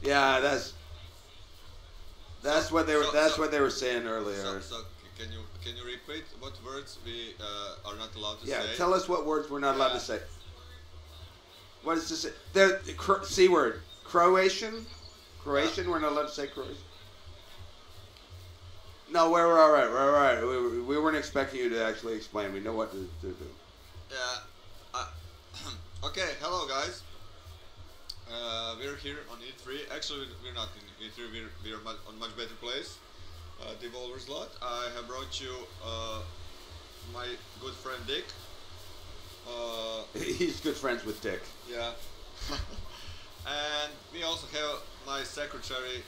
Yeah, that's what they were. That's what they were saying earlier. So can you repeat what words we are not allowed to say? Yeah, tell us what words we're not allowed to say. What is this? The C word. Croatian. Croatian. We're not allowed to say Croatian. No, we're all right. We're all right. We weren't expecting you to actually explain. We know what to do. Yeah. Okay. Hello, guys. We're here on E3. Actually, we're not in E3. We're on much better place. Devolver's lot. I have brought you my good friend Dick. He's good friends with Dick. Yeah. And we also have my secretary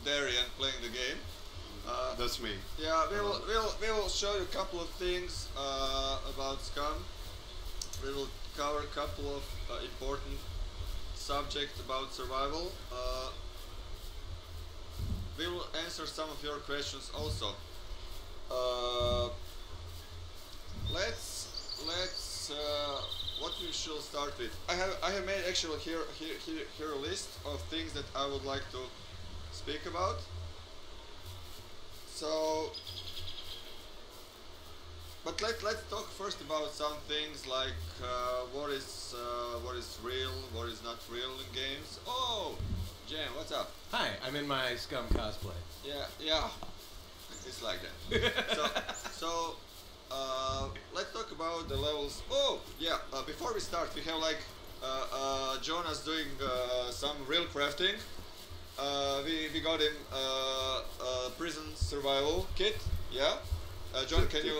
Darian playing the game. That's me. Yeah, we will show you a couple of things about Scum. We will cover a couple of important subjects about survival. We will answer some of your questions also. Let's what we should start with. I have made actually here a list of things that I would like to speak about. So, but let's talk first about some things like what is real, what is not real in games. Oh, Jam, what's up? Hi, I'm in my Scum cosplay. Yeah, it's like that. so let's talk about the levels. Oh, yeah. Before we start, we have like Jonas doing some real crafting. We got him a prison survival kit. Yeah. John, can you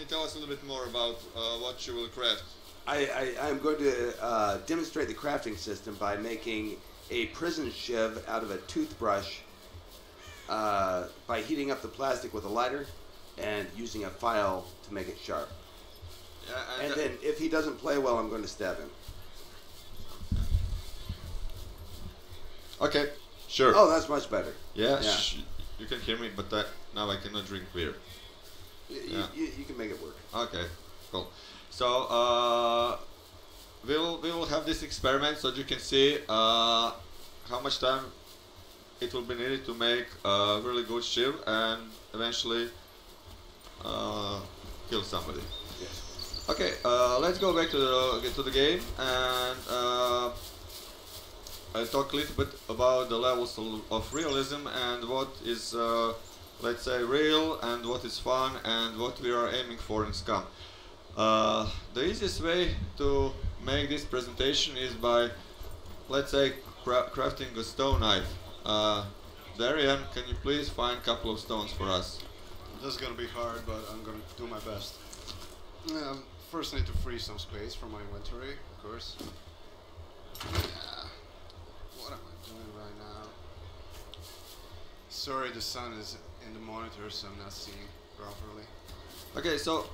tell us a little bit more about what you will craft? I'm going to demonstrate the crafting system by making a prison shiv out of a toothbrush by heating up the plastic with a lighter and using a file to make it sharp. Yeah, and then if he doesn't play well, I'm going to stab him. Okay, sure. Oh, that's much better. Yeah. You can hear me, but now I cannot drink beer. You can make it work. Okay, cool. So we will have this experiment so that you can see how much time it will be needed to make a really good shiv and eventually kill somebody. Yes. Okay, let's go back to the game and I'll talk a little bit about the levels of realism and what is let's say real and what is fun and what we are aiming for in Scum. The easiest way to make this presentation is by, let's say, crafting a stone knife. Darian, can you please find a couple of stones for us? This is gonna be hard, but I'm gonna do my best. First, I need to free some space from my inventory, of course. Yeah. What am I doing right now? Sorry, the sun is in the monitor, so I'm not seeing properly. Okay, so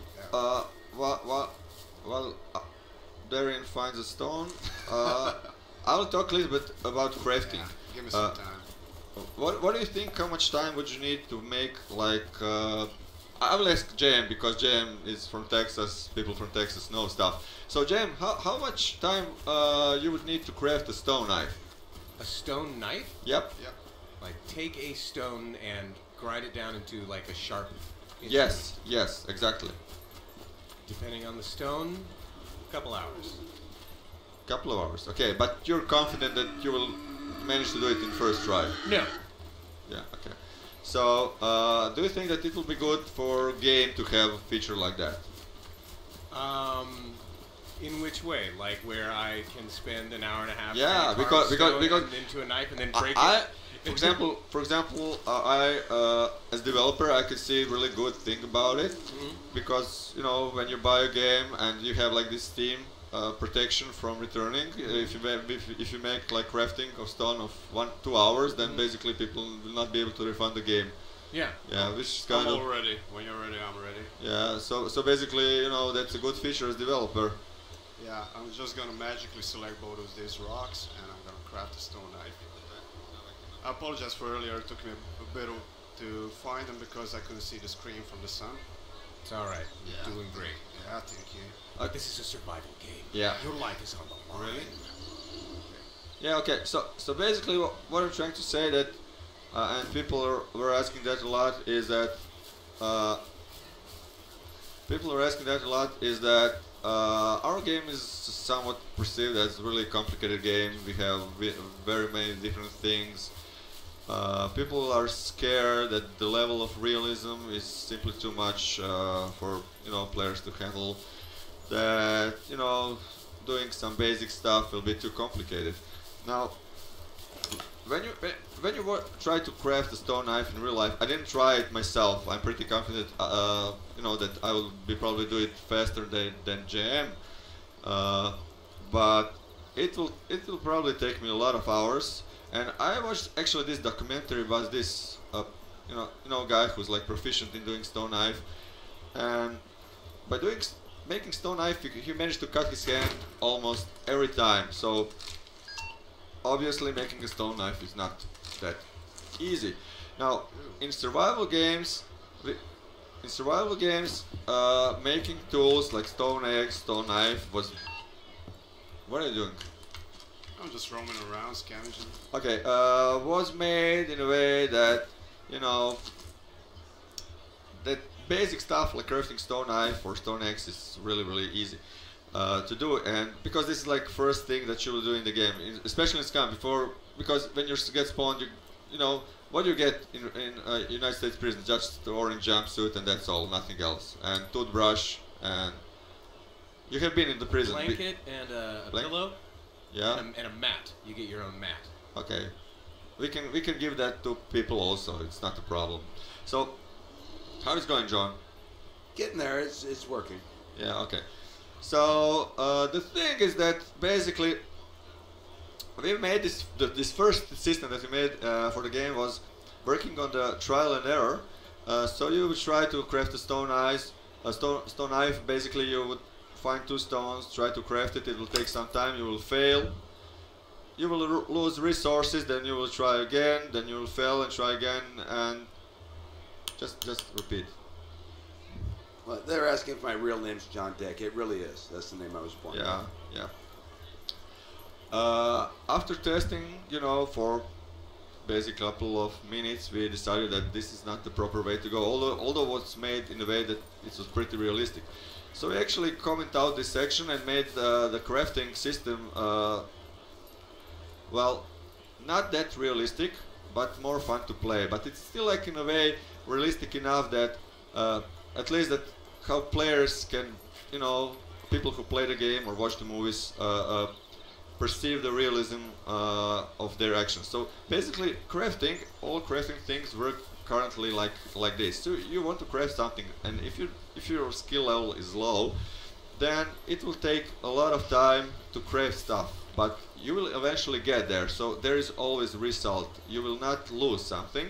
while Darian finds a stone, I'll talk a little bit about crafting. Yeah, give me some time. What do you think? How much time would you need to make like? I will ask JM because JM is from Texas. People from Texas know stuff. So JM, how much time you would need to craft a stone knife? A stone knife? Yep. Like take a stone and grind it down into like a sharp instrument. Yes, exactly. Depending on the stone, a couple hours. Couple of hours. Okay, but you're confident that you will manage to do it in first try? No. Yeah. Okay. So, do you think that it will be good for game to have a feature like that? In which way? Like where I can spend an hour and a half? Yeah, because into a knife and then break it. For example, I as developer I could see really good thing about it because when you buy a game and you have like this Steam protection from returning, if you make like crafting of stone of 1-2 hours, then basically people will not be able to refund the game. Yeah. Yeah, which is kind I'm of. all ready. When you're ready, I'm ready. Yeah. So basically, that's a good feature as developer. Yeah, I'm just gonna magically select both of these rocks and I'm gonna craft a stone knife. I apologize for earlier, it took me a bit to find them because I couldn't see the screen from the sun. It's alright, you're doing great. Yeah, thank you. But this is a survival game. Yeah. Your life is on the line. Really? Yeah, okay. So basically, what I'm trying to say that, and were asking that a lot, is that uh, people are asking that a lot is that our game is somewhat perceived as a really complicated game. We have very many different things. People are scared that the level of realism is simply too much for players to handle. That doing some basic stuff will be too complicated. Now, when you try to craft a stone knife in real life, I didn't try it myself. I'm pretty confident, that I will probably do it faster than JM. Uh, but it will probably take me a lot of hours. And I watched actually this documentary about this, guy who's like proficient in doing stone knife, and by making stone knife, he managed to cut his hand almost every time. So obviously making a stone knife is not that easy. Now, in survival games, making tools like stone axe, stone knife was. What are you doing? I'm just roaming around, scavenging. Okay, was made in a way that that basic stuff like crafting stone knife or stone axe is really easy to do, and because this is like first thing that you will do in the game, especially in Scum, because when you get spawned, what you get in United States prison, just the orange jumpsuit and that's all, nothing else, and toothbrush, and you have been in the prison. Blanket and a pillow. Yeah. And a mat. You get your own mat. Okay. We can give that to people also. It's not a problem. So, how is it going, John? Getting there. It's working. Yeah. Okay. So the thing is that basically we made this first system that we made for the game was working on the trial and error. So you would try to craft a stone knife. Basically, you would find two stones, try to craft it. It will take some time. You will fail. You will lose resources. Then you will try again. Then you will fail and try again, and just repeat. Well, they're asking if my real name's John Dick. It really is. That's the name I was born with. Yeah. After testing, for basically a couple of minutes, we decided that this is not the proper way to go. Although it was made in a way that it was pretty realistic. So we actually comment out this section and made the crafting system, well, not that realistic, but more fun to play. But it's still like in a way realistic enough that at least that how players can, people who play the game or watch the movies perceive the realism of their actions. So basically, all crafting things work currently like this. So you want to craft something, and if your skill level is low, then it will take a lot of time to craft stuff. But you will eventually get there. So there is always result. You will not lose something.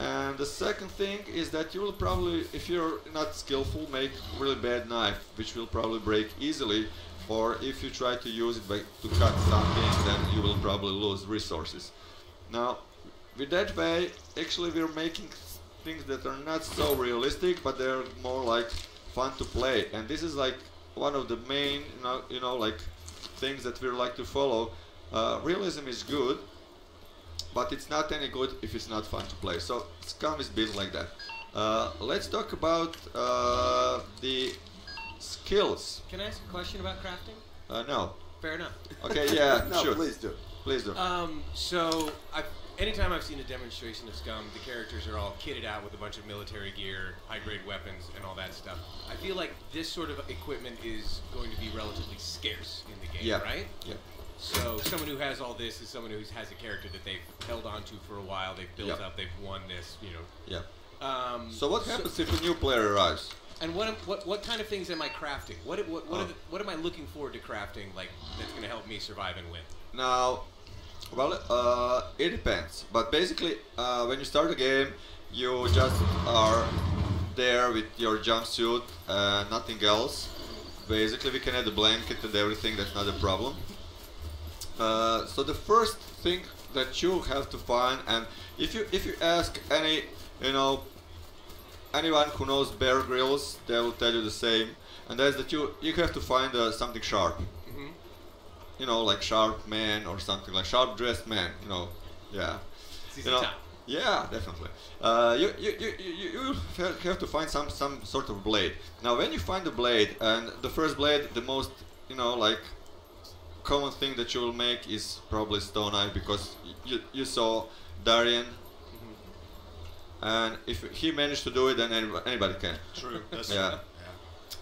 And the second thing is that you will probably, if you're not skillful, make really bad knife, which will probably break easily. Or if you try to use it to cut something, then you will probably lose resources. Now, with that way, actually we're making things that are not so realistic, but they're more like fun to play. And this is like one of the main, like things that we like to follow. Realism is good, but it's not any good if it's not fun to play. So Scum is built like that. Let's talk about the skills. Can I ask a question about crafting? No. Fair enough. Okay, yeah, No, sure. please do. Please do. So anytime I've seen a demonstration of Scum, the characters are all kitted out with a bunch of military gear, high-grade weapons, and all that stuff. I feel like this sort of equipment is going to be relatively scarce in the game, right? Yeah. So someone who has all this is someone who has a character that they've held on to for a while, they've built up, they've won this, Yeah. So what happens if a new player arrives? And what kind of things am I crafting? What am I looking forward to crafting, like, that's going to help me survive and win? Now, well, it depends. But basically, when you start the game, you just are there with your jumpsuit, nothing else. Basically, we can add a blanket and everything. That's not a problem. So the first thing that you have to find, and if you ask anyone who knows Bear Grylls, they will tell you the same, and that's that you have to find something sharp. you know, like sharp man or something, like sharp dressed man, you know, yeah. CC You know, Top. yeah, definitely. You have to find some sort of blade. Now, when you find the blade, and the first blade, the most, you know, like common thing that you will make is probably stone knife, because you saw Darian, and if he managed to do it, then anybody can. True. That's Yeah. true.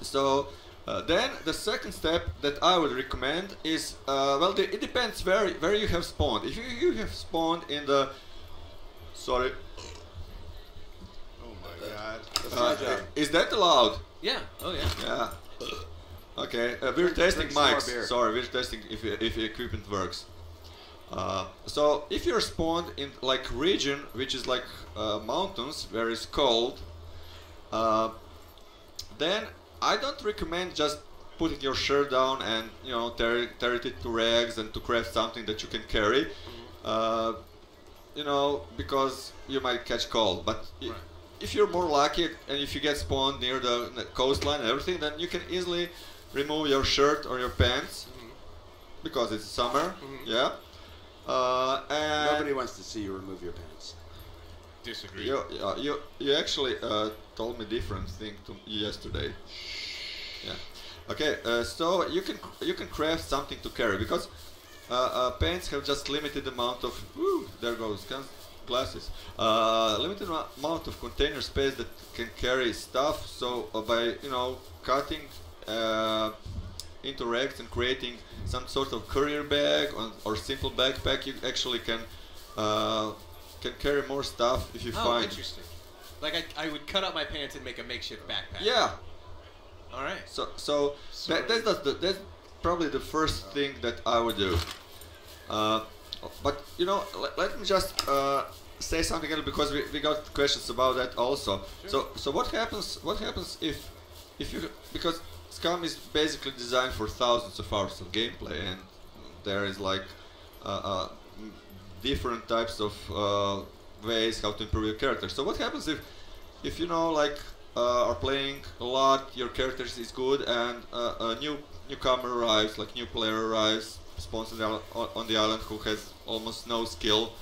So then the second step that I would recommend is well, it depends where you have spawned. If you have spawned in the sorry, Oh my god. That's my job. is that allowed? Yeah. Oh yeah. Yeah. Okay, we're Drink testing some more mics. beer. Sorry, we're testing if the equipment works. So if you're spawned in like region which is like mountains where it's cold, then I don't recommend just putting your shirt down and, you know, tear it to rags and to craft something that you can carry. You know, because you might catch cold. But Right. if you're more lucky and if you get spawned near the coastline and everything, then you can easily remove your shirt or your pants because it's summer. Yeah. And Nobody wants to see you remove your pants. Disagree. you actually told me different thing to yesterday. Yeah. Okay. So you can craft something to carry, because pants have just limited amount of. Woo, there goes glasses. Limited amount of container space that can carry stuff. So by, you know, cutting into rags and creating some sort of courier bag or simple backpack, you actually can carry more stuff if you Oh, find. interesting. Like I would cut out my pants and make a makeshift backpack. Yeah. All right. So that's probably the first thing that I would do. But you know, let me just say something else, because we got questions about that also. Sure. So what happens? What happens if you, because Scum is basically designed for thousands of hours of gameplay, and there is like different types of ways how to improve your character. So what happens if you know, like are playing a lot, your character is good, and a newcomer arrives, like new player arrives, spawns on the island who has almost no skill.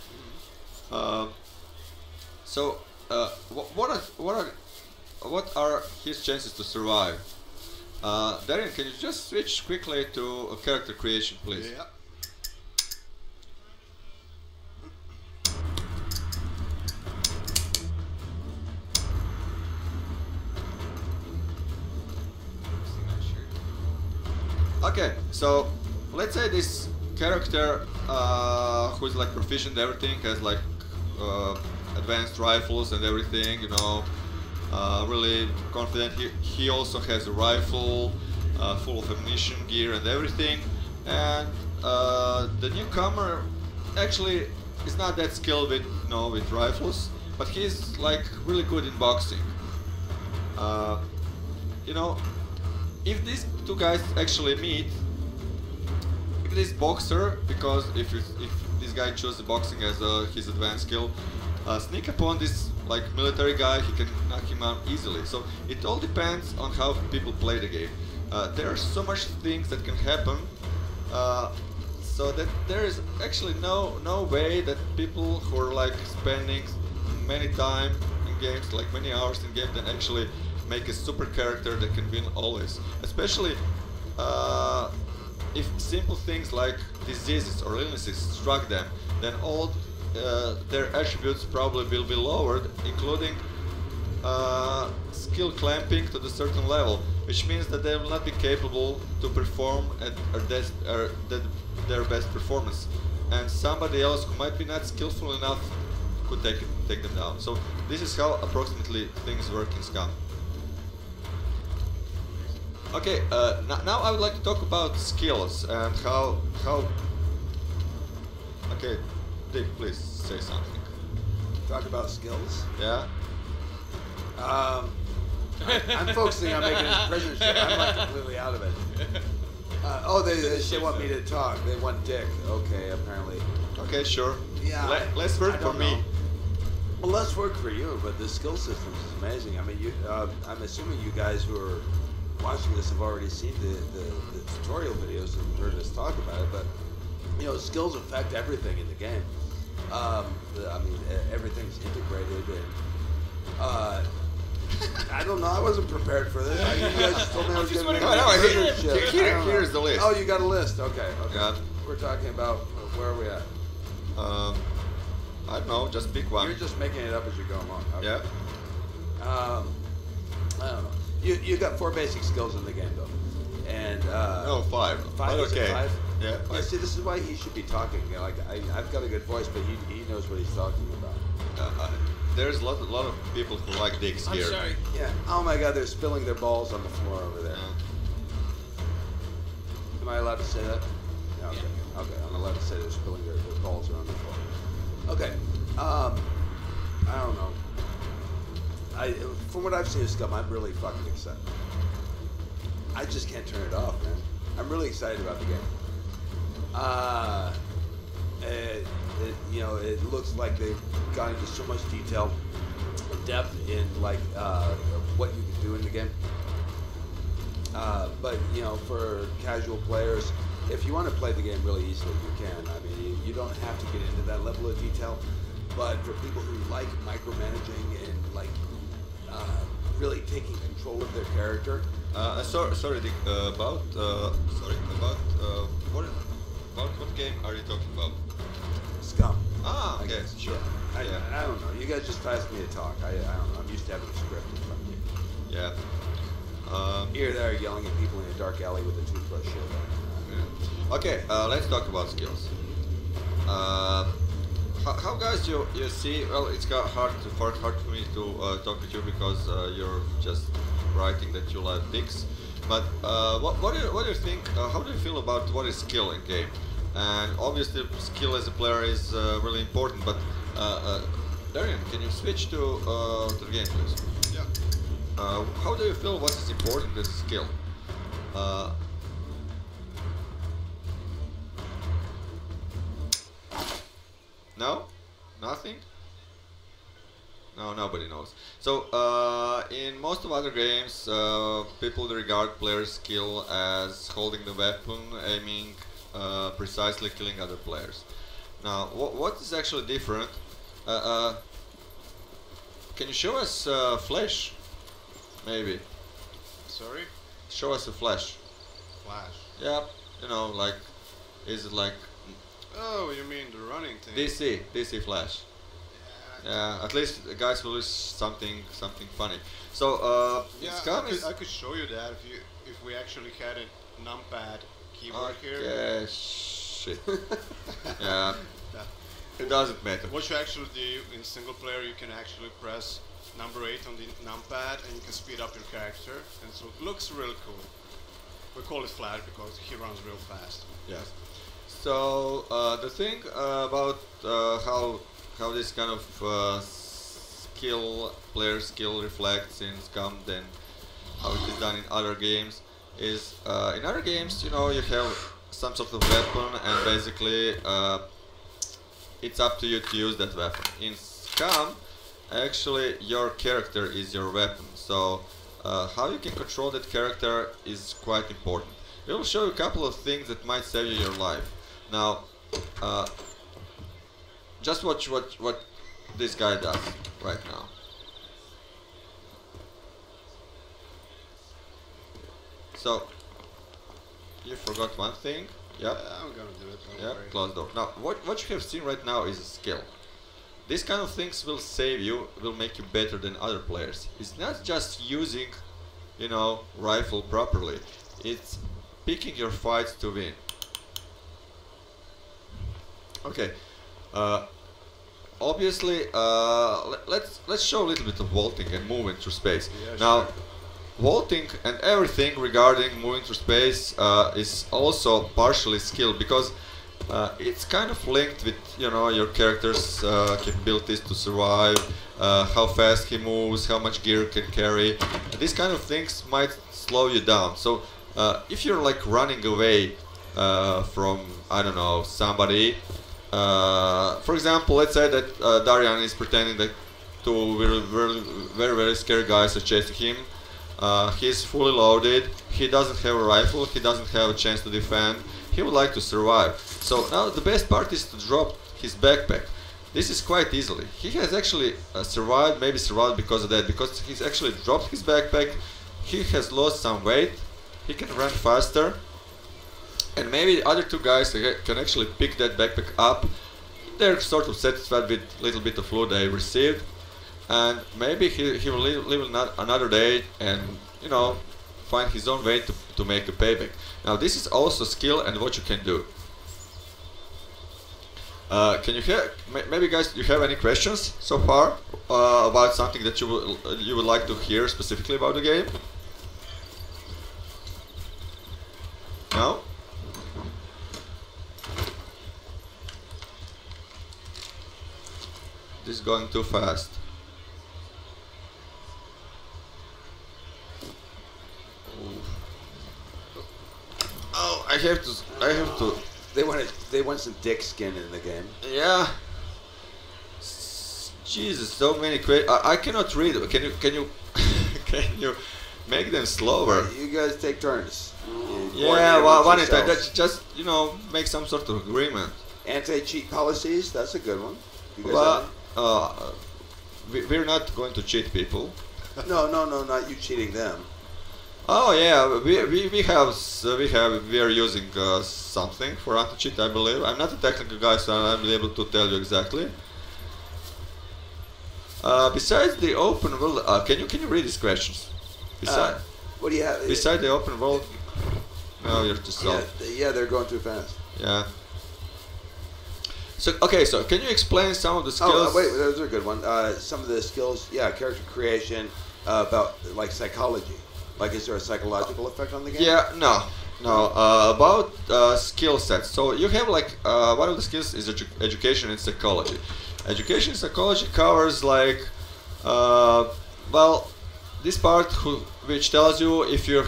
So what are his chances to survive? Darian, can you just switch quickly to a character creation, please? Yeah. Okay, so let's say this character who is like proficient in everything, has like advanced rifles and everything, you know, really confident. He also has a rifle full of ammunition, gear and everything, and the newcomer actually is not that skilled with, you know, with rifles, but he's like really good in boxing. You know, if these two guys actually meet, if this boxer, because if this guy chooses boxing as his advanced skill, sneak upon this like military guy, he can knock him out easily. So it all depends on how people play the game. There are so much things that can happen, so that there is actually no way that people who are like spending many time in games, like many hours in game, can actually make a super character that can win always. Especially if simple things like diseases or illnesses struck them, then all their attributes probably will be lowered, including skill clamping to the certain level, which means that they will not be capable to perform at their best performance, and somebody else who might be not skillful enough could take them down. So this is how approximately things work in Scum. Okay, now I would like to talk about skills and how. Okay, Dick, please say something. Talk about skills. Yeah. I'm focusing on making this prison ship. I'm like completely out of it. They want me to talk. They want Dick. Okay, apparently. Okay, sure. Yeah. Less work I for don't me. know. Well, less work for you, but the skill system is amazing. I mean, I'm assuming you guys who are watching this have already seen the tutorial videos and heard us talk about it, but you know, skills affect everything in the game. I mean, everything's integrated, and I don't know. I wasn't prepared for this. You guys just told me I was going to make a ship. Here's the list. Oh, you got a list. Okay. Yeah. We're talking about where are we at? I don't know. Just pick one. You're just making it up as you go along. Okay. Yeah. I don't know. You got 4 basic skills in the game though, and No, 5. 5. But Is it okay. 5? Yeah. 5. Yeah. See, this is why he should be talking. You know, like I've got a good voice, but he knows what he's talking about. There's a lot of people who like dicks I'm here. sorry. Yeah. Oh my God, they're spilling their balls on the floor over there. Am I allowed to say that? Yeah, okay. Okay, I'm allowed to say they're spilling their balls around the floor. Okay. I don't know. From what I've seen of Scum, I'm really fucking excited. I just can't turn it off, man. I'm really excited about the game. You know, it looks like they've gone into so much detail and depth in like what you can do in the game. But you know, for casual players, if you want to play the game really easily, you can. I mean, you don't have to get into that level of detail. But for people who like micromanaging and like really taking control of their character, Sorry, Dick, about what game are you talking about? Scum. Ah, I okay, guess. sure. I don't know. You guys just asked me to talk. I don't know. I'm used to having a script in front of me. Yeah. Here, there, yelling at people in a dark alley with a toothbrush. Yeah. Okay, let's talk about skills. How guys you see? Well, it's got hard for me to talk with you because you're just writing that you like dicks. But what do you think? How do you feel about what is skill in game? And obviously, skill as a player is really important. But Darian, can you switch to the game, please? Yeah. How do you feel? What is important as a skill? No? Nothing? No, nobody knows. So, in most of other games, people regard players' skill as holding the weapon, aiming, precisely killing other players. Now, what is actually different? Can you show us Flash? Maybe. Sorry? Show us a Flash. Flash. Yeah, you know, like, is it like Oh, you mean the running thing? DC Flash? Yeah, at least the guys will use something funny. So, Yeah, Scum is. I could show you that if we actually had a numpad keyboard here. Yeah, shit. Yeah, it doesn't matter. What you actually do in single player, you can actually press number 8 on the numpad and you can speed up your character, and so it looks really cool. We call it Flash because he runs real fast. Yes. So the thing about how this kind of player skill reflects in Scum than how it is done in other games is in other games, you know, you have some sort of weapon and basically it's up to you to use that weapon. In Scum, actually your character is your weapon, so how you can control that character is quite important. We will show you a couple of things that might save you your life. Now, just watch what this guy does right now. So, you forgot one thing. Yep. I'm gonna do it. Don't Yep. worry. Close door. Now, what you have seen right now is a skill. These kind of things will save you, will make you better than other players. It's not just using, you know, rifle properly. It's picking your fights to win. Okay. Obviously, let's show a little bit of vaulting and moving through space. Yeah, now, sure. vaulting and everything regarding moving through space is also partially skill because it's kind of linked with, you know, your character's capabilities to survive, how fast he moves, how much gear he can carry. These kind of things might slow you down. So if you're like running away from, I don't know, somebody, for example, let's say that Darian is pretending that two very scary guys are chasing him. He's fully loaded. He doesn't have a rifle. He doesn't have a chance to defend. He would like to survive. So now the best part is to drop his backpack. This is quite easily. He has actually survived, maybe survived because of that, because he's actually dropped his backpack. He has lost some weight. He can run faster. And maybe the other two guys can actually pick that backpack up. They're sort of satisfied with a little bit of loot they received. And maybe he will live another day and, you know, find his own way to make a payback. Now this is also skill and what you can do. Can you hear? Maybe guys, do you have any questions so far about something that you would like to hear specifically about the game? No? This is going too fast. Oh, I have to. They want some dick skin in the game. Yeah. Jesus, so many I cannot read. Can you can you make them slower? You guys take turns. Yeah, one at a time. Just, you know, make some sort of agreement. Anti-cheat policies. That's a good one. You guys Well, we're not going to cheat people. No, not you cheating them. Oh yeah, we are using something for anti-cheat, I believe. I'm not a technical guy, so I'm able to tell you exactly. Besides the open world, can you read these questions? What do you have? Beside the open world, no, you're too slow. Yeah, they're going too fast. Yeah. So okay, so can you explain some of the skills? Oh, wait, those are a good one. Some of the skills, yeah, character creation, about like psychology. Like, is there a psychological effect on the game? Yeah, no. About skill sets. So you have like one of the skills is education and psychology. Education and psychology covers like well, this part which tells you if you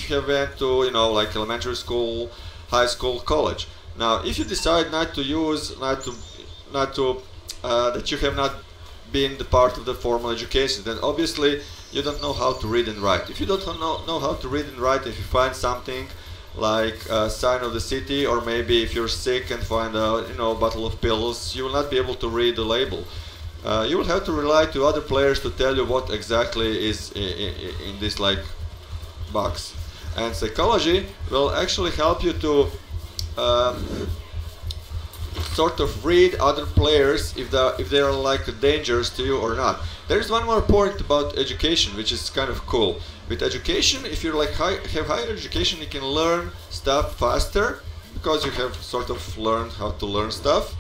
have went to, you know, like elementary school, high school, college. Now, if you decide not to that you have not been the part of the formal education, then obviously you don't know how to read and write. If you don't know how to read and write, if you find something like a sign of the city, or maybe if you're sick and find a, you know, bottle of pills, you will not be able to read the label. You will have to rely to other players to tell you what exactly is in this like box. And psychology will actually help you to sort of read other players if they are like dangerous to you or not. There is one more point about education, which is kind of cool. With education, if you're like have higher education, you can learn stuff faster because you have sort of learned how to learn stuff,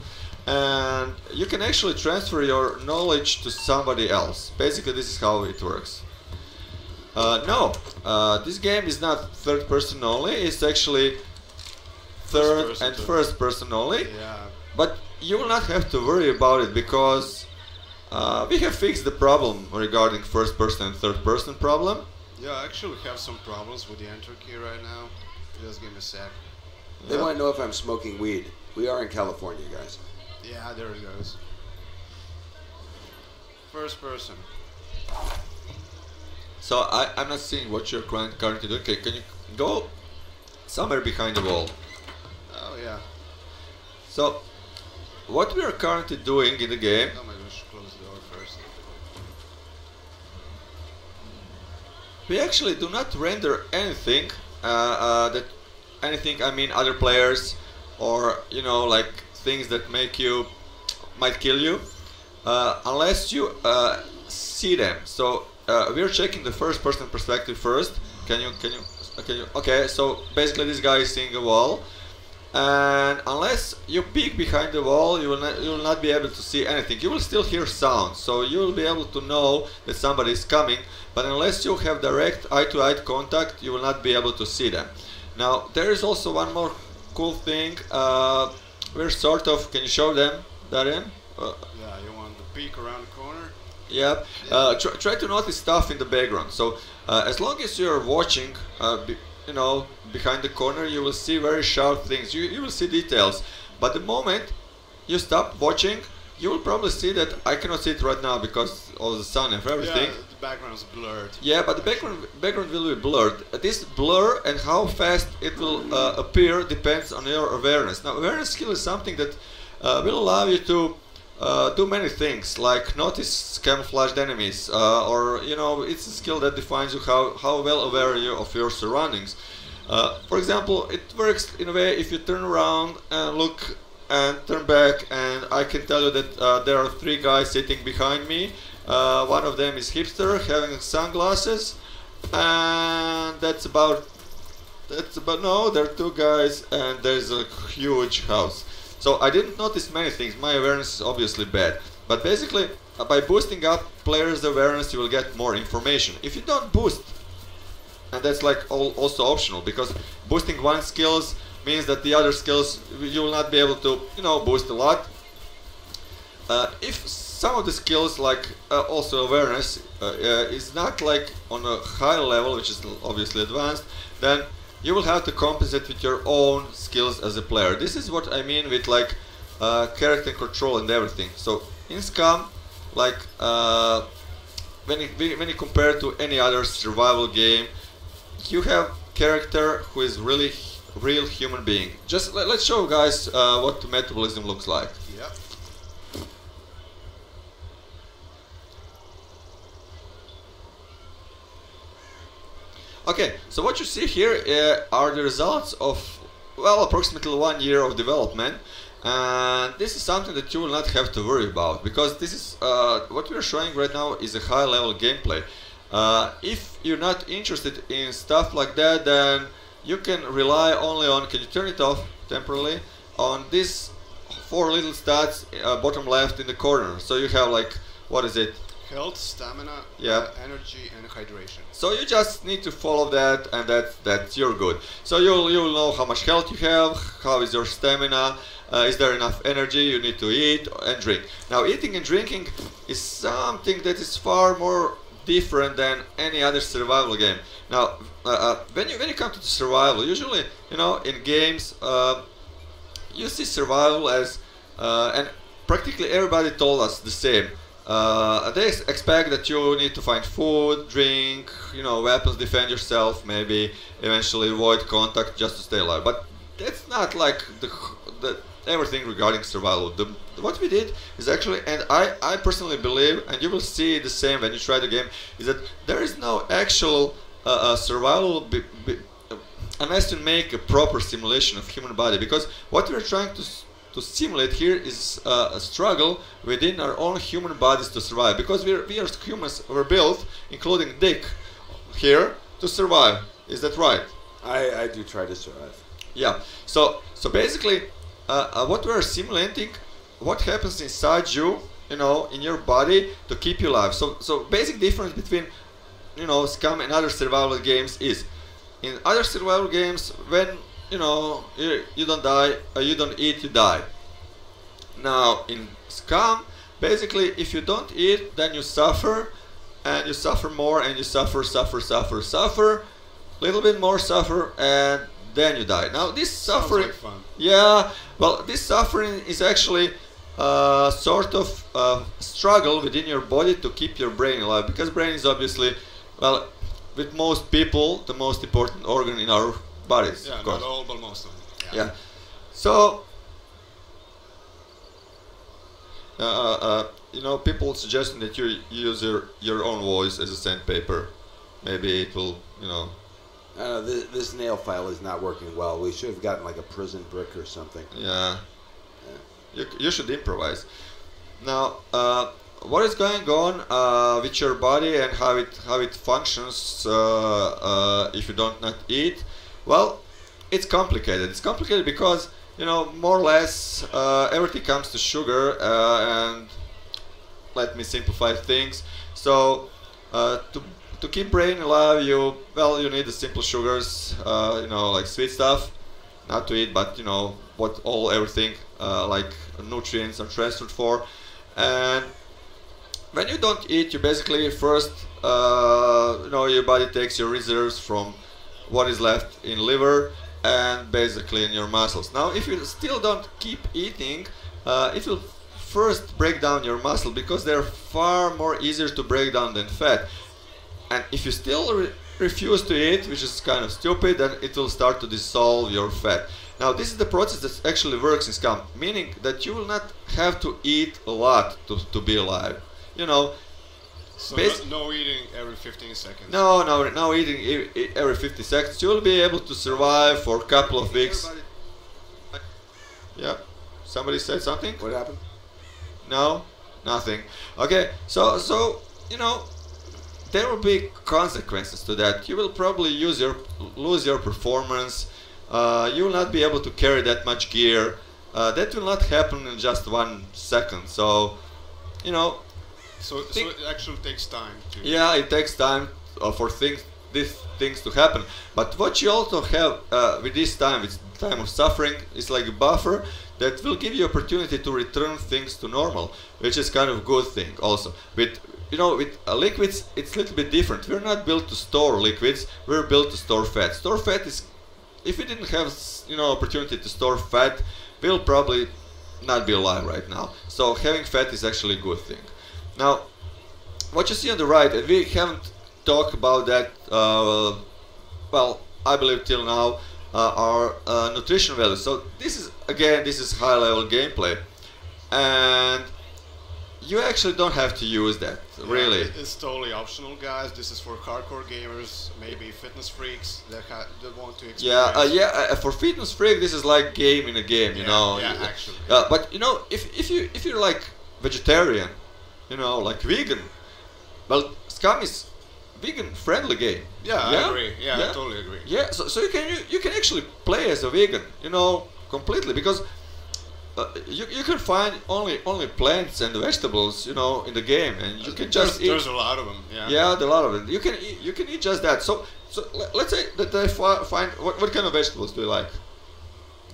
and you can actually transfer your knowledge to somebody else. Basically, this is how it works. No, this game is not third person only. It's actually third and first person only. Yeah. But you will not have to worry about it because we have fixed the problem regarding first person and third person problem. Yeah, I actually have some problems with the enter key right now. Just give me a sec. They want to know if I'm smoking weed. We are in California, guys. Yeah, there it goes. First person. So I'm not seeing what you're currently doing. Okay, can you go somewhere behind the wall? Oh yeah. So what we are currently doing in the game. Oh my gosh, close the door first. We actually do not render anything. I mean other players, or, you know, like things that might kill you, unless you see them. So we're checking the first person perspective first. Can you? Okay, so basically this guy is seeing a wall, and unless you peek behind the wall, you will not be able to see anything. You will still hear sounds, so you will be able to know that somebody is coming. But unless you have direct eye-to-eye contact, you will not be able to see them. Now there is also one more cool thing. We're sort of. Can you show them, Darian? Yeah, you want to peek around the corner? Yep. Try to notice stuff in the background. So as long as you're watching, you know, behind the corner, you will see very sharp things. You will see details. But the moment you stop watching, you will probably see that I cannot see it right now because of the sun and everything. Yeah, the background is blurred. Yeah, but the background will be blurred. This blur and how fast it will appear depends on your awareness. Now, awareness skill is something that will allow you to do many things, like notice camouflaged enemies, or it's a skill that defines you how well aware you of your surroundings. For example, it works in a way if you turn around and look and turn back, and I can tell you that there are 3 guys sitting behind me. One of them is hipster, having sunglasses, and that's about no, there are 2 guys, and there's a huge house. So I didn't notice many things. My awareness is obviously bad, but basically by boosting up players' awareness, you will get more information. If you don't boost, and that's like also optional, because boosting one skills means that the other skills you will not be able to boost a lot. If some of the skills, like also awareness, is not like on a high level, which is obviously advanced, then you will have to compensate with your own skills as a player. This is what I mean with like character control and everything. So in Scum, like when you compare to any other survival game, you have character who is really real human being. Just let's show guys what the metabolism looks like. Yep. Okay, so what you see here are the results of, well, approximately 1 year of development, and this is something that you will not have to worry about, because this is what we are showing right now is a high level gameplay. If you're not interested in stuff like that, then you can rely only on, can you turn it off temporarily, on these 4 little stats bottom left in the corner. So you have like, what is it? Health, stamina, Yeah. energy, and hydration. So you just need to follow that, and that's you're good. So you'll know how much health you have, how is your stamina, is there enough energy, you need to eat and drink. Now eating and drinking is something that is far more different than any other survival game. Now when you come to the survival, usually in games you see survival as and practically everybody told us the same. They expect that you need to find food, drink, weapons, defend yourself, maybe eventually avoid contact just to stay alive. But that's not like the everything regarding survival. What we did is actually, and I personally believe, and you will see the same when you try the game, is that there is no actual survival unless you make a proper simulation of human body, because what we're trying to simulate here is a struggle within our own human bodies to survive, because we are humans, we're built, including Dick here, to survive. Is that right? I do try to survive. Yeah. So basically, what we're simulating, what happens inside you, in your body to keep you alive. So basic difference between Scum and other survival games is, in other survival games, when you don't die, you don't eat, you die. Now in Scum, basically, if you don't eat, then you suffer, and you suffer more, and you suffer, little bit more suffer, and then you die. Now this suffering, Sounds like fun. yeah, well, this suffering is actually sort of struggle within your body to keep your brain alive, because brain is obviously, well, with most people, the most important organ in our bodies. Yeah, of course. not all, but most of them. Yeah. So, people suggesting that you use your own voice as a sandpaper. Maybe it will, This nail file is not working well. We should have gotten like a prison brick or something. Yeah. You should improvise. Now, what is going on with your body and how it functions if you don't not eat? Well, it's complicated. It's complicated because more or less everything comes to sugar, and let me simplify things. So to keep brain alive, you need the simple sugars, like sweet stuff, not to eat, but everything like nutrients are transferred for. And when you don't eat, you basically first your body takes your reserves from what is left in liver and basically in your muscles. Now if you still don't keep eating, it will first break down your muscle because they're far more easier to break down than fat. And if you still refuse to eat, which is kind of stupid, then it will start to dissolve your fat. Now this is the process that actually works in Scum, meaning that you will not have to eat a lot to be alive. You know, So no eating every 15 seconds. no eating every 50 seconds. You will be able to survive for a couple of weeks. Yeah, somebody said something? What happened? No, nothing. Okay, so you know, there will be consequences to that. You will probably lose your performance. You will not be able to carry that much gear. That will not happen in just 1 second. So, you know. So it actually takes time to. Yeah, it takes time for these things to happen. But what you also have with this time, it's time of suffering, is like a buffer that will give you opportunity to return things to normal, which is kind of a good thing also. With liquids, it's a little bit different. We're not built to store liquids. We're built to store fat. Store fat is, if we didn't have opportunity to store fat, we'll probably not be alive right now. So having fat is actually a good thing. Now, what you see on the right, and we haven't talked about that, well, I believe till now, are nutrition values. So this is high-level gameplay, and you actually don't have to use that, really. It's totally optional, guys. This is for hardcore gamers, maybe fitness freaks that want to experience. For fitness freak, this is like game in a game, you know. Yeah, actually. But you know, if you're like vegetarian, you know, like vegan, well, Scum is vegan-friendly game. Yeah, I agree. Yeah, I totally agree. Yeah, so you can actually play as a vegan, you know, completely, because you can find only plants and vegetables, you know, in the game, and you can just eat. There's a lot of them. Yeah. Yeah, there are a lot of them. You can eat just that. So let's say that I find what kind of vegetables do you like?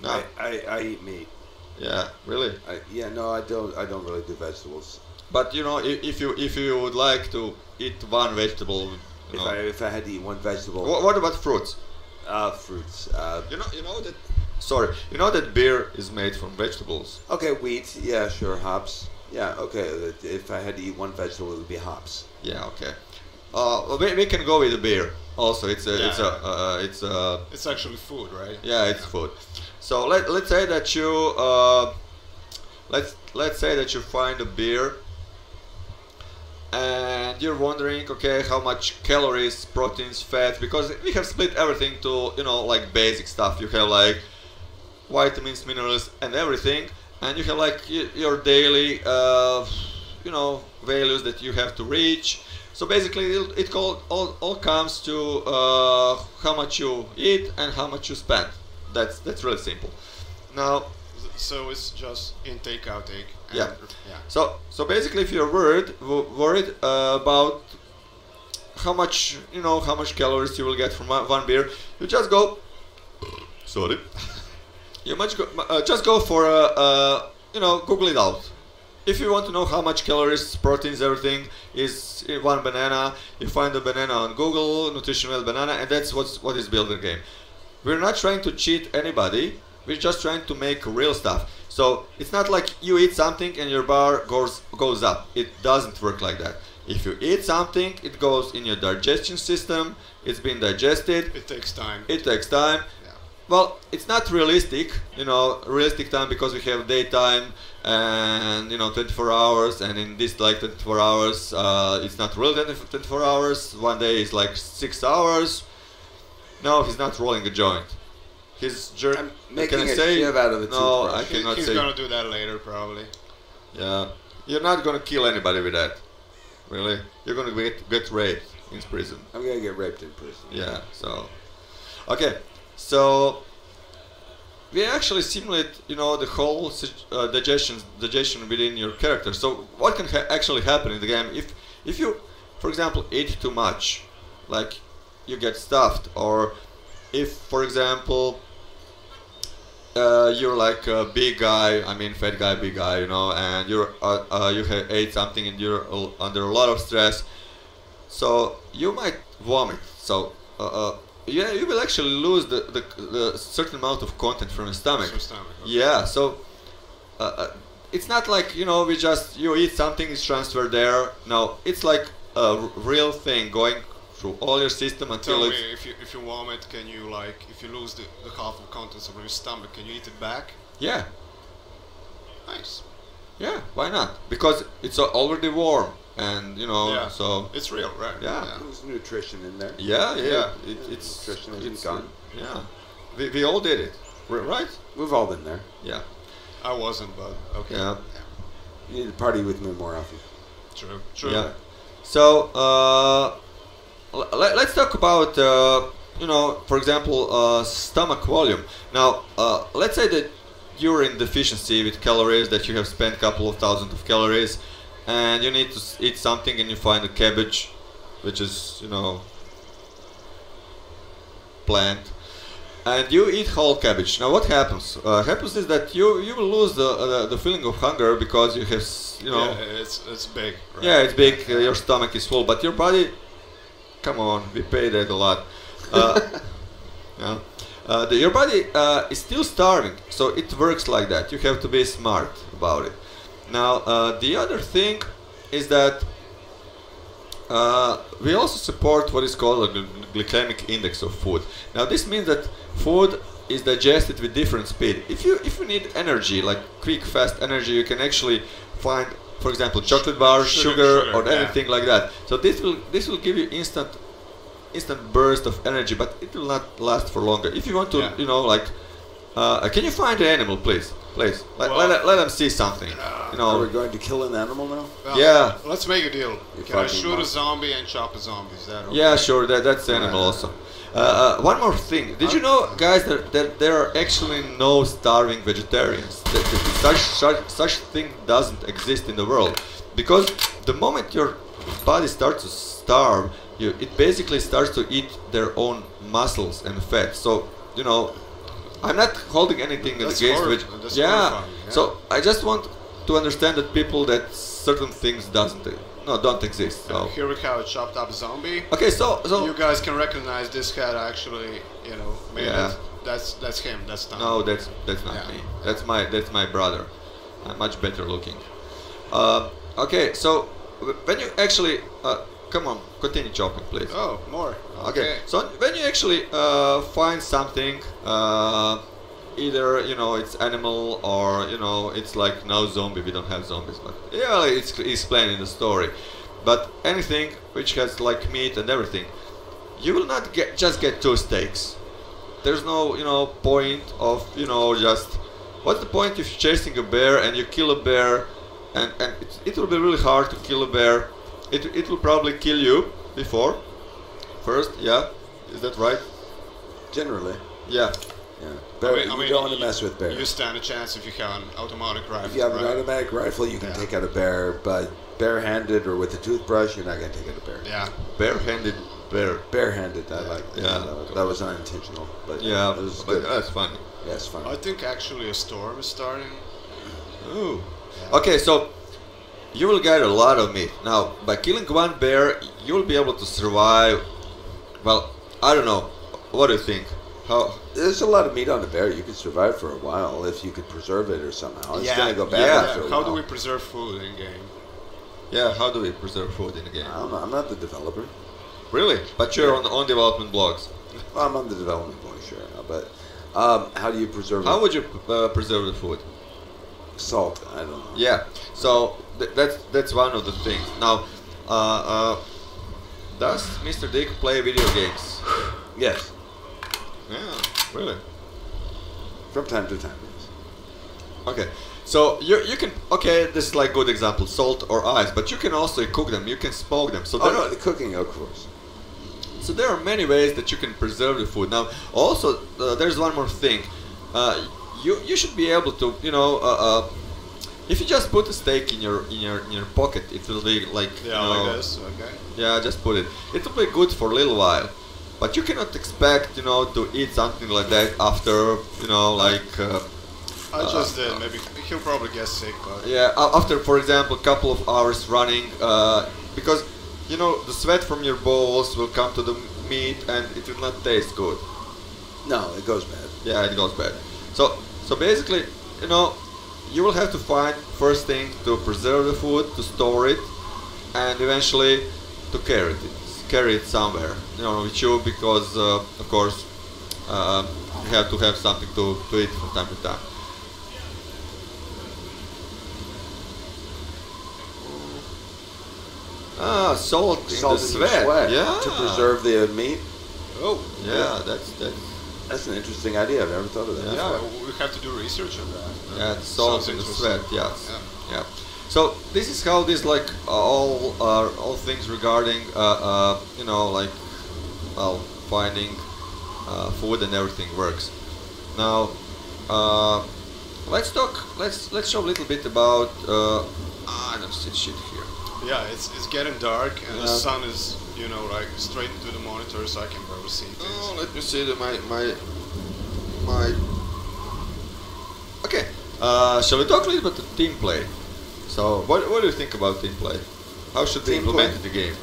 No. I eat meat. Yeah, really. I don't really do vegetables. But you know, if you would like to eat one vegetable, if I had to eat one vegetable. What about fruits? Fruits. You know that. Sorry, you know that beer is made from vegetables. Okay, wheat. Yeah, sure. Hops. Yeah. Okay. If I had to eat one vegetable, it would be hops. Yeah. Okay. We can go with the beer. Also, it's actually food, right? Yeah, it's food. So let's say that you let's say that you find a beer. And you're wondering, okay, how much calories, proteins, fat, because we have split everything to, you know, like basic stuff. You have like vitamins, minerals, and everything, and you have like your daily, you know, values that you have to reach. So basically, it all comes to how much you eat and how much you spend. That's really simple. Now. So it's just intake, outtake. Yeah. So basically, if you're worried about how much calories you will get from one beer, you just go. Sorry. You just go for Google it out. If you want to know how much calories, proteins, everything is in one banana, you find the banana on Google, nutritional banana, and that's what is built in the game. We're not trying to cheat anybody. We're just trying to make real stuff. So it's not like you eat something and your bar goes up. It doesn't work like that. If you eat something, it goes in your digestion system. It's been digested. It takes time. Yeah. Well, it's not realistic, realistic time, because we have daytime and 24 hours, and in this like 24 hours, it's not real 24 hours. One day is like 6 hours. No, he's not rolling a joint. I'm making a shiv out of a toothbrush. No, I cannot say. He's gonna do that later, probably. Yeah, you're not gonna kill anybody with that. Really, you're gonna get raped in prison. I'm gonna get raped in prison. Yeah. So, okay. So we actually simulate, the whole digestion within your character. So what can actually happen in the game if you, for example, eat too much, like you get stuffed, or if, for example, you're like a big guy, fat guy, big guy, and you ate something and you're under a lot of stress, so you might vomit. So you will actually lose the certain amount of content from your stomach. Okay. Yeah. So it's not like we just you eat something, it's transferred there. No, it's like a real thing going through all your system until Tell me, it's if you vomit, can you if you lose the half of contents of your stomach, can you eat it back? yeah. Nice. Yeah, why not? Because it's already warm, and Yeah. so It's real, right? Yeah. There's nutrition in there. yeah. It's Nutrition isn't it's gone. yeah. We all did it, right? We've all been there. Yeah, I wasn't, but okay. yeah, You need to party with me more often. True. yeah. So let's talk about for example, stomach volume. Now, let's say that you're in deficiency with calories, that you have spent a couple of thousand of calories, and you need to eat something, and you find a cabbage, which is plant, and you eat whole cabbage. Now, what happens? Happens is that you will lose the feeling of hunger because you have Yeah, it's big. Right? yeah, it's big. Your stomach is full, but your body, come on, we pay that a lot. Yeah. Your body is still starving, so it works like that. You have to be smart about it. Now, the other thing is that we also support what is called a glycemic index of food. Now, this means that food is digested with different speed. If you need energy, like quick, fast energy, you can actually find, for example, chocolate bars, sugar or anything like that. So this will give you instant burst of energy, but it will not last for longer. If you want to, can you find the animal, please? Let them see something. Are we going to kill an animal now? Well, Yeah. Let's make a deal. You're Can I fucking shoot a wrong. zombie and chop a zombie? Is that okay? Yeah, sure. That's the animal also. One more thing. Did you know, guys, that there are actually no starving vegetarians? That such thing doesn't exist in the world, because the moment your body starts to starve, it basically starts to eat their own muscles and fat. So I'm not holding anything That's against horrible. which. That's Yeah. horrifying, yeah. So I just want to understand that people that certain things don't exist. So Here we have a chopped up zombie. okay, so You guys can recognize this cat actually, made Yeah. it. That's him. That's Tom. no, that's not Yeah. me. That's my brother. I'm much better looking. Okay, so when you actually come on, continue chopping, please. Oh, more. Okay. So when you actually find something, either it's animal or it's like no zombie. We don't have zombies, but yeah, it's explained in the story. But anything which has like meat and everything, you will not just get two steaks. There's no point of just. What's the point if you're chasing a bear and you kill a bear, and it will be really hard to kill a bear. It will probably kill you before. First, yeah, is that right? Generally. Yeah. Yeah. Bear, I you mean, don't want to mess with bears. You stand a chance if you have an automatic rifle. If you have an right? automatic rifle, you can Yeah. take out a bear, but barehanded or with a toothbrush, you're not going to take out a bear. Yeah. Barehanded bear. Barehanded, I like. Yeah. That was unintentional, but Yeah, it was but good. that's funny. Yeah, it's fun. I think actually a storm is starting. Ooh. Yeah. Okay, so you will get a lot of meat. Now, by killing one bear, you will be able to survive. Well, I don't know. What do you think? How? There's a lot of meat on a bear. You could survive for a while if you could preserve it or somehow. It's Yeah, going to go bad yeah. after a How while. do we preserve food in game? Yeah, how do we preserve food in a game? I don't know. I'm not the developer. Really? But you're on development blogs. Well, I'm on the development board, sure. But how do you preserve How it? would you preserve the food? Salt. I don't know. Yeah. So that's one of the things. Now, does Mr. Dick play video games? Yes. Yeah. Really? From time to time, yes. Okay. So you can this is like good example, salt or ice, but you can also cook them. You can smoke them. So Oh, there no, the cooking, of course. So there are many ways that you can preserve the food. Now, also there's one more thing. You should be able to if you just put a steak in your pocket, it will be like Yeah, like this. Okay. yeah, just put it. It will be good for a little while, but you cannot expect to eat something like that after I just did. Maybe he'll probably get sick, but yeah, after, for example, a couple of hours running, because the sweat from your balls will come to the meat and it will not taste good. No, it goes bad. Yeah, it goes bad. So basically, you will have to find first thing to preserve the food, to store it, and eventually to carry it somewhere, with you, because of course you have to have something to eat from time to time. Salt in Salt the in your sweat. sweat Yeah. to preserve the meat. Oh, yeah, That's an interesting idea. I've never thought of that. Yeah, before. we have to do research on that. yeah, salt Sounds in the interesting. sweat. Yes. Yeah. Yeah. So this is how this like all things regarding like finding food and everything works. Now let's show a little bit about I don't see shit here. Yeah, it's getting dark and the Yeah. sun is like straight into the monitor, so I can barely see things. Oh, let me see my. Okay. Shall we talk a little bit about team play? So, what do you think about team play? How should they Team implement play? the game?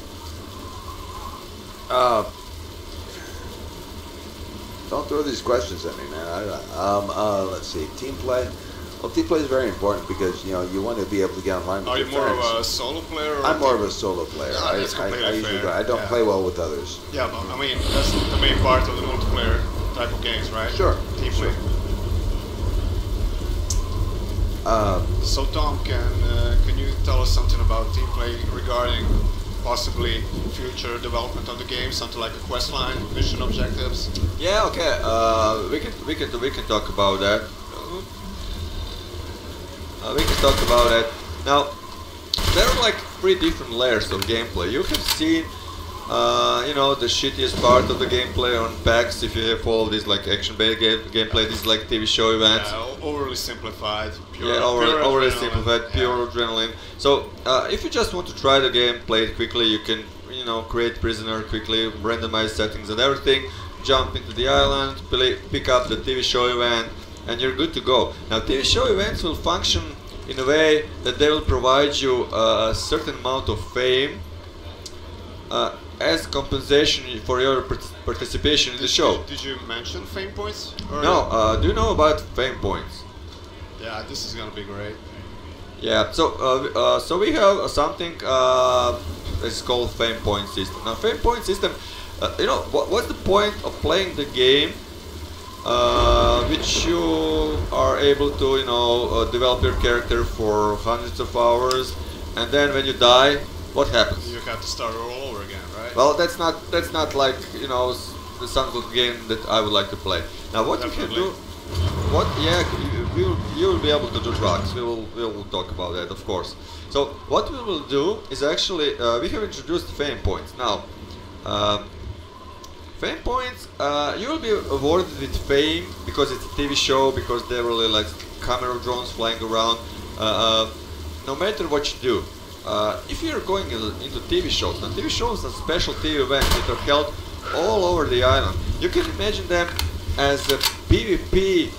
Don't throw these questions at me, man. Let's see. Team play. Well, team play is very important because you want to be able to get online with Are you your more friends. of a solo player? Or I'm more of team- a solo player. Yeah, that's completely I usually fair. don't. I don't Yeah. play well with others. Yeah, but I mean that's the main part of the multiplayer type of games, right? Sure, Team sure. play. So Tom, can you tell us something about team play regarding possibly future development of the game, something like a quest line, mission objectives? Yeah. Okay. We can talk about that. We can talk about that. Now, there are like 3 different layers of gameplay. You have seen, the shittiest part of the gameplay on PAX. If you have followed this like action-based gameplay, this is like TV show events. Yeah, overly simplified. Pure, Yeah, pure overly adrenaline. simplified, pure Yeah. adrenaline. So, if you just want to try the game, play it quickly, you can, create prisoner quickly, randomize settings and everything, jump into the island, pick up the TV show event, and you're good to go. Now, TV show events will function in a way that they will provide you a certain amount of fame as compensation for your participation in the show. Did you mention fame points? Or No, do you know about fame points? Yeah, this is gonna be great. Yeah, so we have something it's called fame point system. Now, fame point system, what's the point of playing the game, which you are able to develop your character for hundreds of hours, and then when you die, what happens? You have to start all over again, right? Well, that's not like the sound of the game that I would like to play. Now, what you can Definitely. do, you will be able to do drugs. We will talk about that, of course. So what we will do is actually we have introduced fame points. Now, fame points, you will be awarded with fame because it's a TV show, because there are really like camera drones flying around. No matter what you do, if you're going into TV shows, now TV shows are special TV events that are held all over the island. You can imagine them as a PvP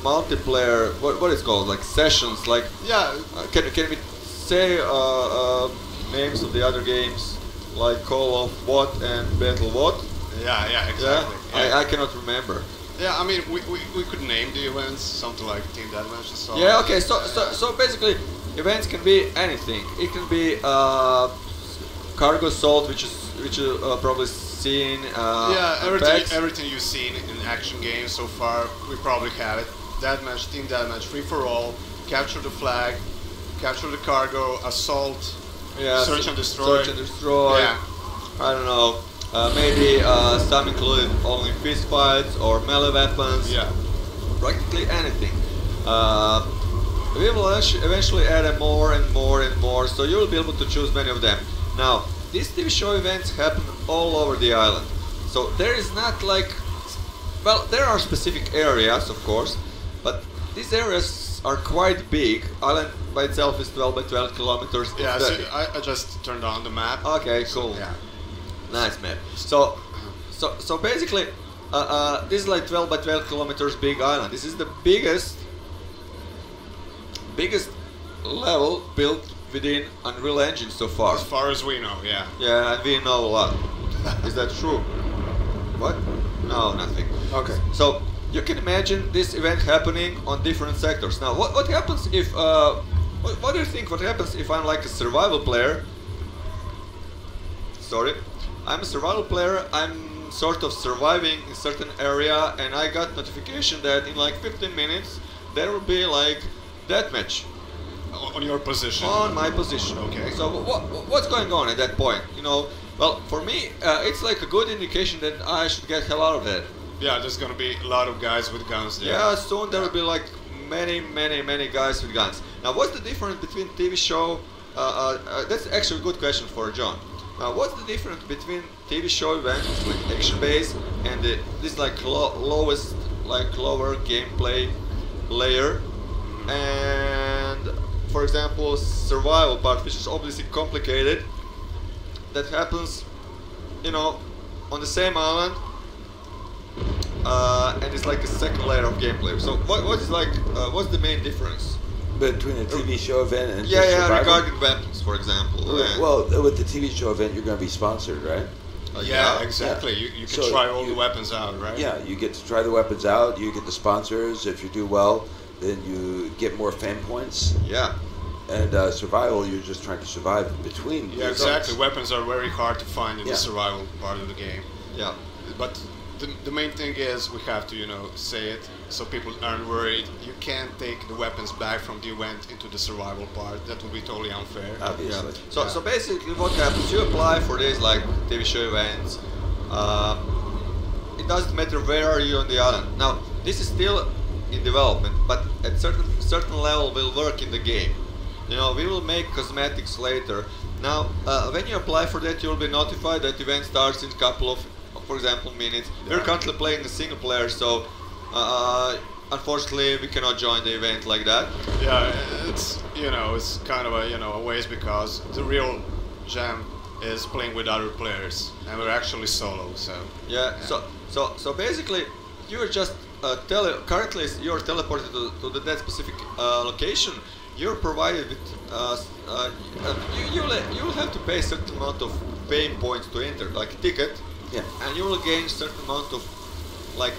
multiplayer. What is called, like sessions? Like Yeah, can we say names of the other games like Call of what and Battle what? yeah, Yeah, exactly. Yeah, I cannot remember. yeah, I mean, we could name the events something like Team Deathmatch and so on. Yeah, okay. So basically, events can be anything. It can be cargo assault, which you probably seen. Yeah, on PAX. everything you've seen in action games so far, we probably have it. Deathmatch, Team Deathmatch, free for all, capture the flag, capture the cargo, assault, Yeah, search and destroy. Search and destroy. Yeah. I don't know. Maybe some included only fist fights or melee weapons. Yeah. Practically anything. We will eventually add more and more and more, so you will be able to choose many of them. Now, these TV show events happen all over the island, so there is not like, well, there are specific areas, of course, but these areas are quite big. Island by itself is 12 by 12 kilometers. Yeah, It's so the- I just turned on the map. Okay, cool. Yeah. Nice map. So basically, this is like 12 by 12 kilometers big island. This is the biggest level built within Unreal Engine so far. As far as we know, yeah. Yeah, and we know a lot. Is that true? What? No, nothing. Okay. So you can imagine this event happening on different sectors. Now, what happens if, what do you think, what happens if I'm like a survival player? Sorry. I'm a survival player, I'm sort of surviving in certain area, and I got notification that in like 15 minutes, there will be like deathmatch. On your position. On my position. Okay. So what's going on at that point? You know, well, for me, it's like a good indication that I should get hell out of that. Yeah, there's gonna be a lot of guys with guns there. Yeah, soon there will be like many guys with guns. Now, what's the difference between TV show? That's actually a good question for John. Now, what's the difference between TV show events like action-based and this like lowest, like lower gameplay layer, and for example survival part, which is obviously complicated, that happens, you know, on the same island, and it's like a second layer of gameplay. So what is like what's the main difference Between a TV show event and yeah, just yeah, survival? regarding weapons, for example. Well, with the TV show event, you're going to be sponsored, right? Yeah, exactly. Yeah. You can So try all you- the weapons out, right? Yeah, you get to try the weapons out. You get the sponsors. If you do well, then you get more fame points. Yeah. And survival, you're just trying to survive between. Yeah, exactly. Weapons are very hard to find in Yeah. the survival part of the game. Yeah. But the main thing is we have to, you know, say it so people aren't worried. You can't take the weapons back from the event into the survival part. That would be totally unfair. Obviously. So, so basically, what happens? You apply for this like TV show events. It doesn't matter where are you on the island. Now, this is still in development, but at certain level will work in the game. You know, we will make cosmetics later. Now, when you apply for that, you will be notified that the event starts in a couple of, for example, minutes. We're currently playing a single player, so unfortunately we cannot join the event like that. Yeah, it's, you know, it's kind of a, you know, a waste because the real jam is playing with other players, and we're actually solo. So Yeah. So basically, you're just currently you're teleported to that specific location. You're provided with you will have to pay a certain amount of fame points to enter, like a ticket. Yeah. And you will gain certain amount of like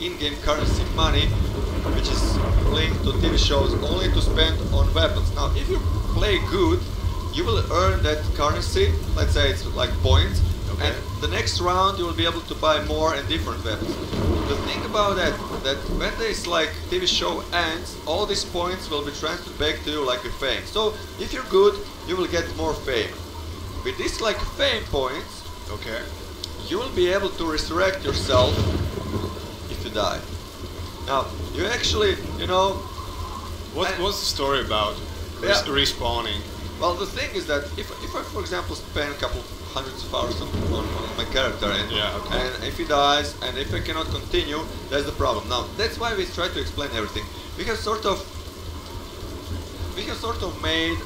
in-game currency money, which is linked to TV shows only to spend on weapons. Now, if you play good, you will earn that currency. Let's say it's like points, Okay. and the next round you will be able to buy more and different weapons. The thing about that when this like TV show ends, all these points will be transferred back to you like a fame. So if you're good, you will get more fame. With these like fame points, okay. you will be able to resurrect yourself if you die. Now, you actually, you know, What's the story about? Yeah. Respawning. well, the thing is that if I, for example, spend a couple hundreds of hours on my character, and, Yeah, okay. and if he dies, and if I cannot continue, that's the problem. Now, that's why we try to explain everything. We have sort of made,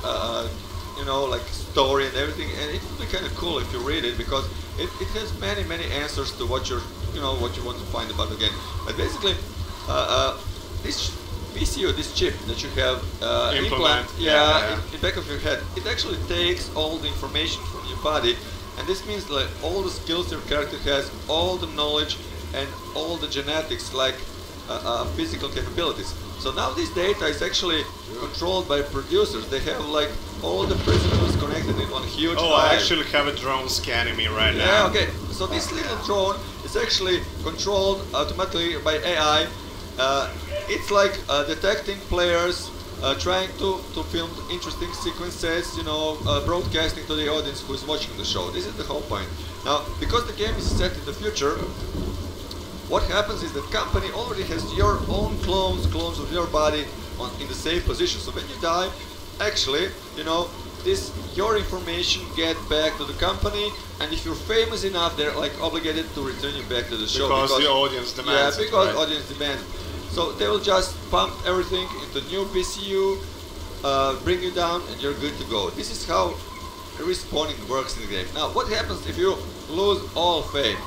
you know, like story and everything, and it would be kind of cool if you read it because it has many answers to what you're, you know, what you want to find about the game. But basically, this VCU, this chip that you have Implant. yeah, in back of your head, it actually takes all the information from your body, and this means like all the skills your character has, all the knowledge, and all the genetics, like physical capabilities. So now this data is actually controlled by producers. They have like all the prisoners connected in one huge Oh, I file. actually have a drone scanning me right now. Yeah, okay. So this little drone is actually controlled automatically by AI. It's like detecting players, trying to film interesting sequences, you know, broadcasting to the audience who is watching the show. This is the whole point. Now, because the game is set in the future, what happens is that company already has your own clones of your body in the safe position. So when you die, actually, you know, your information get back to the company, and if you're famous enough, they're like obligated to return you back to the show Because the audience demands yeah, it, because right? audience demands. So they will just pump everything into new PCU, bring you down, and you're good to go. This is how respawning works in the game. Now, what happens if you lose all fame?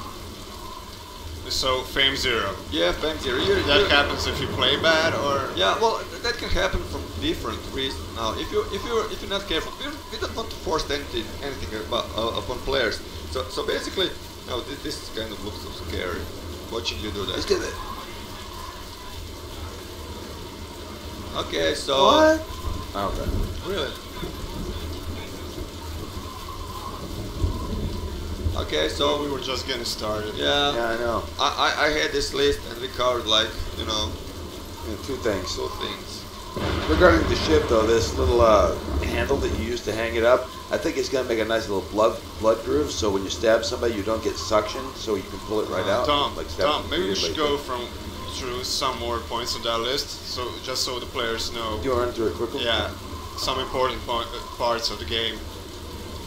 So fame 0. Yeah, fame 0. That happens if you play bad, or Yeah, well, that can happen from different reasons. Now, if you're not careful, we don't want to force anything upon players. So basically, no, this kind of looks so scary. Watching you do that. Let's get it. Okay, so What? Okay. Really? okay, So so we were just getting started. yeah, Yeah, I know. I had this list and we covered like Yeah, two things. two things. Regarding the ship, though, this little handle that you use to hang it up, I think it's gonna make a nice little blood groove. So when you stab somebody, you don't get suction, so you can pull it right out. Tom, stab Tom, them maybe we should immediately. go through some more points on that list, so just so the players know. Do you want to run through it quickly? Yeah, some important parts of the game.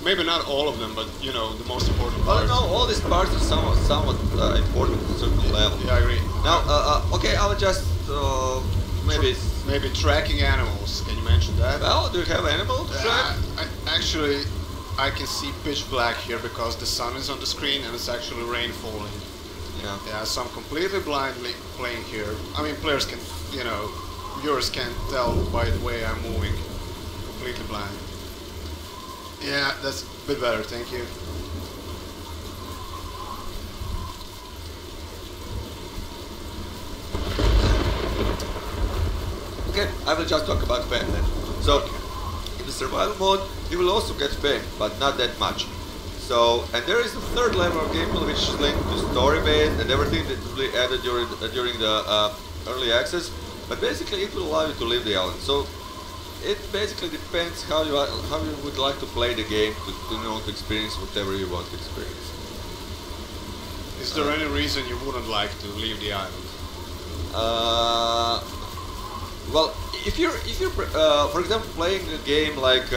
Maybe not all of them, but you know the most important Well, parts. no, all these parts are somewhat important to a certain level. Yeah, I agree. Now, okay, I will just maybe. Maybe tracking animals. Can you mention that? Well, do you have animal to track? Actually, I can see pitch black here because the sun is on the screen and it's actually rain falling. Yeah. Yeah, so I'm completely blindly playing here. I mean, players can, viewers can tell by the way I'm moving. Completely blind. Yeah, that's a bit better, thank you. Okay, I will just talk about fame then. So, in the survival mode, you will also get fame, but not that much. So, and there is a third level of gameplay which is linked to story based and everything that will be added during the early access. But basically, it will allow you to leave the island. So, it basically depends how you would like to play the game to experience whatever you want to experience. Is there any reason you wouldn't like to leave the island? Well, if you're for example playing a game like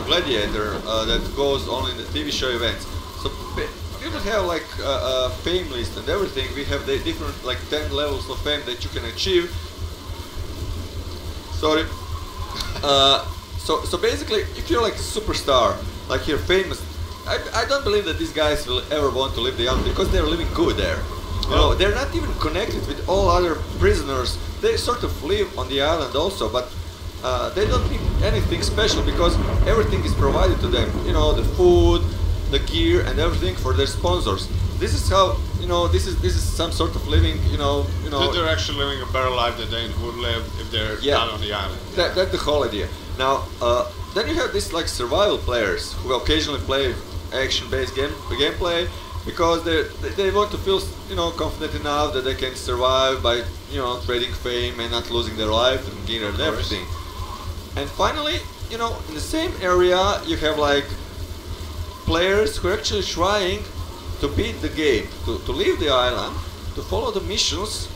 Gladiator that goes only in the TV show events, so people have like a fame list and everything. We have the different like 10 levels of fame that you can achieve. Sorry. So basically, if you're like a superstar, like you're famous, I don't believe that these guys will ever want to leave the island because they're living good there. You know, they're not even connected with all other prisoners. They sort of live on the island also, but they don't need anything special because everything is provided to them. You know, the food, the gear, and everything for their sponsors. This is how this is some sort of living. They're actually living a better life than they would live if they're not on the island. That's the whole idea. Now, then you have these like survival players who occasionally play action-based gameplay because they want to feel confident enough that they can survive by trading fame and not losing their life and gear and everything. And finally, in the same area you have like players who are actually trying to beat the game, to leave the island, to follow the missions,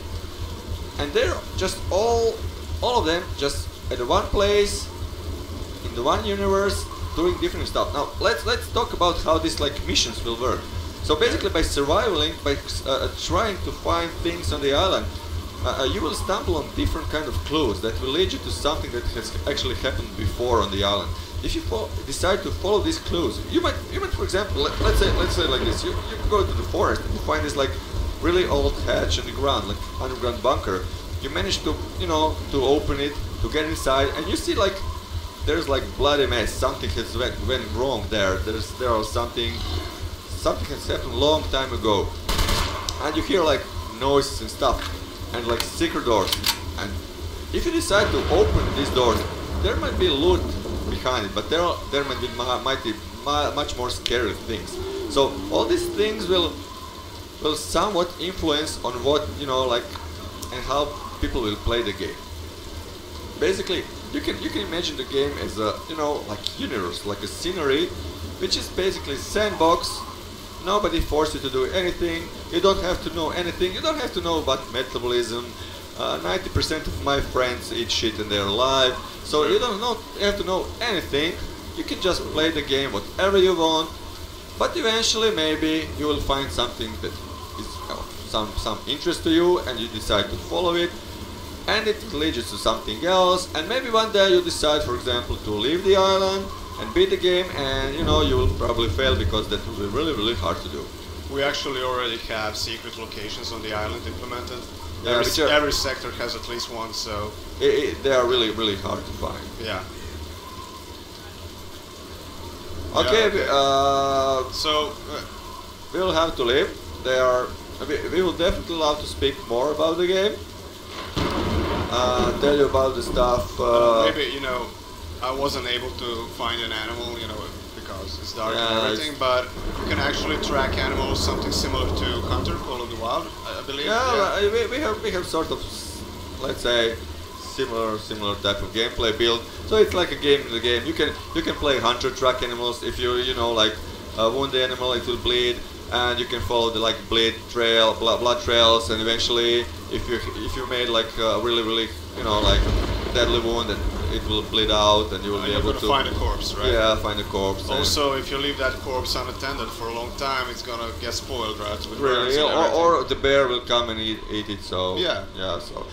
and they're just all of them just at the one place in the one universe doing different stuff. Now let's talk about how these like missions will work. So basically, by surviving, by trying to find things on the island, you will stumble on different kind of clues that will lead you to something that has actually happened before on the island. If you decide to follow these clues, you might, for example, let's say like this: you go to the forest and you find this like really old hatch in the ground, like underground bunker. You manage to to open it, to get inside, and you see like there's like bloody mess. Something has went wrong there. There are something has happened a long time ago, and you hear like noises and stuff, and like secret doors. And if you decide to open these doors, there might be loot behind it, but there might be much more scary things. So all these things will somewhat influence on what like and how people will play the game. Basically, you can imagine the game as a like universe, like a scenery, which is basically sandbox. Nobody forces you to do anything. You don't have to know anything. You don't have to know about metabolism. 90% of my friends eat shit in their life, so you don't have to know anything. You can just play the game whatever you want, but eventually maybe you will find something that is some interest to you, and you decide to follow it, and it leads you to something else, and maybe one day you decide, for example, to leave the island and beat the game, and you will probably fail because that will be really, really hard to do. We actually already have secret locations on the island implemented. Yeah, every sector has at least one, so they are really, really hard to find. yeah. Okay, So we will have to leave. We will definitely love to speak more about the game. tell you about the stuff. Maybe, you know, I wasn't able to find an animal, you know, because it's dark Yeah, and everything, but you can actually track animals, something similar to Counter, Call of the Wild, I believe. Yeah, we have sort of, let's say, similar type of gameplay build. So it's like a game in the game. You can play hunter, track animals. If you know, like wound the animal, it will bleed, and you can follow the like bleed trail, blood trails, and eventually, if you made like a really you know like deadly wound, then it will bleed out, and you will be you're able gonna to find a corpse, right? Yeah, find a corpse. Also, if you leave that corpse unattended for a long time, it's gonna get spoiled, right? With really, worms and everything. or the bear will come and eat it. So yeah, so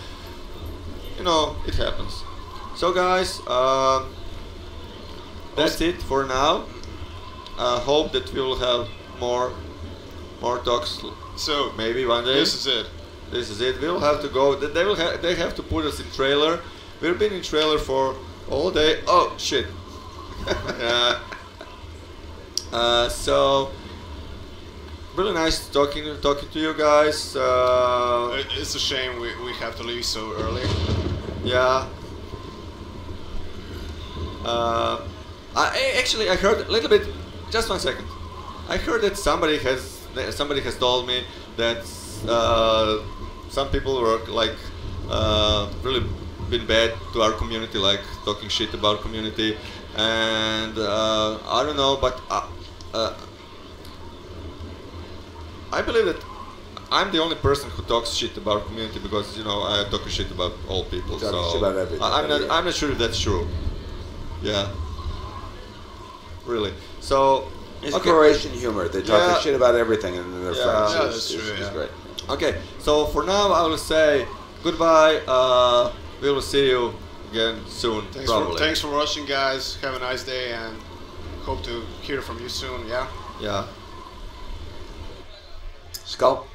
you know it happens. So guys, that's it for now. Hope that we will have more talks. So maybe one day. This is it. This is it. We'll have to go. They have to put us in trailer. We've been in trailer for all day. Oh shit. So really nice talking to you guys. It's a shame we have to leave so early. Yeah. I heard a little bit. Just 1 second. I heard that somebody has told me that some people were like really been bad to our community, like talking shit about community, and I don't know, but I believe that I'm the only person who talks shit about community because you know I talk shit about all people. Talking so shit about everything. I'm not sure if that's true. Yeah. Really. So. It's Okay. Croatian humor. They talk Yeah. shit about everything and then they're Yeah. friends. Yeah, It's- that's it's- true, it's yeah. great. Okay, so for now I will say goodbye. We will see you again soon, probably. Thanks for watching, guys. Have a nice day, and hope to hear from you soon. Yeah. Yeah. Skull.